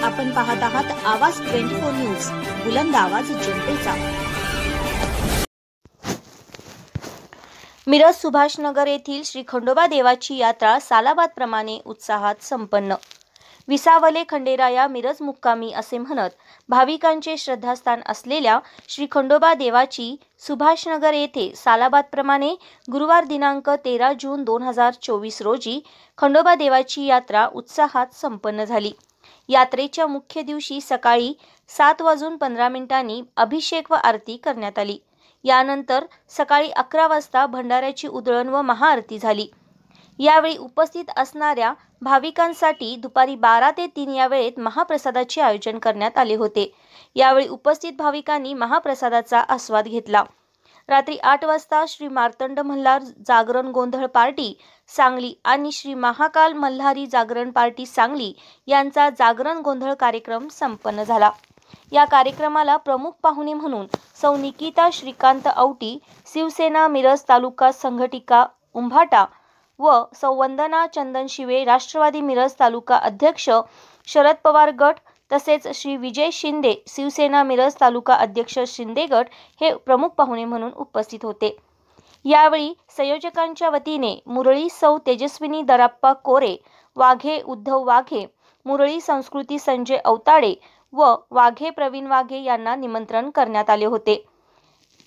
आपण पाहत आहात आवाज 24 न्यूज, बुलंद आवाज जनतेचा। मिरज सुभाषनगर येथील श्री खंडोबा देवाची यात्रा सालाबाद प्रमाणे उत्साहात संपन्न। विसावले खंडेराया मिरज मुक्कामी असे म्हणत भाविकांचे श्रद्धास्थान असलेल्या श्री खंडोबा देवाची सुभाषनगर येथे सालाबाद प्रमाणे गुरुवार दिनांक 13 जून 2024 रोजी खंडोबा देवाची यात्रा उत्साहात संपन्न झाली। यात्रेच्या मुख्य दिवशी सकाळी 7:15 अभिषेक व आरती करण्यात आली। यानंतर सकाळी 11 वाजता भंडाऱ्याची उधळण व महाआरती झाली। यावेळी उपस्थित असणाऱ्या भाविकांसाठी दुपारी 12 ते 3 या वेळेत महाप्रसादाचे आयोजन करण्यात आले होते। यावेळी उपस्थित भाविकांनी महाप्रसादाचा आस्वाद घेतला। रात्री 8 वाजता श्री मार्तंड मल्हार जागरण गोंधळ पार्टी सांगली आणि श्री महाकाल मल्हारी जागरण पार्टी सांगली यांचा जागरण गोंधळ कार्यक्रम संपन्न झाला। या कार्यक्रमाला प्रमुख पाहुणे म्हणून सौ निकिता श्रीकांत औटी, शिवसेना मिरज तालुका संघटिका उंभाटा व सौ वंदना चंदन शिवे, राष्ट्रवादी मिरज तालुका अध्यक्ष शरद पवार गट तसेच श्री विजय शिंदे, शिवसेना मिरज तालुका अध्यक्ष शिंदे गट हे प्रमुख पाहुणे म्हणून उपस्थित होते। यावेळी संयोजकांच्या वतीने मुरळी सौ तेजस्विनी दराप्पा कोरे, वाघे उद्धव वाघे, मुरळी संस्कृती संजय अवताडे व वाघे प्रवीण वाघे यांना निमंत्रण करण्यात आले होते।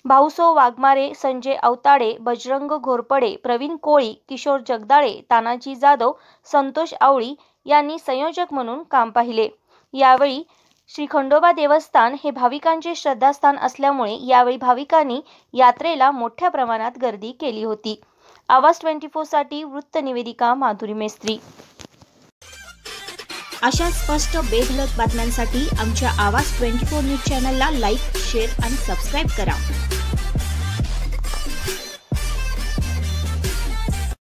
भाऊसो वाघमारे, संजय अवताडे, बजरंग घोरपडे, प्रवीण कोळी, किशोर जगदाळे, तानाजी जाधव, संतोष आवळी यांनी संयोजक म्हणून काम पाहिले। यावेळी श्री खंडोबा देवस्थान हे भाविकांचे श्रद्धास्थान असल्यामुळे यावेळी भाविकांनी यात्रेला मोठ्या प्रमाणात गर्दी केली होती। आवाज 24 साठी वृत्त निवेदिका माधुरी मेस्त्री। अशा स्पष्ट बेधडक बातम्यांसाठी आमच्या आवाज 24 न्यूज चॅनलला लाईक, शेअर आणि सबस्क्राईब करा।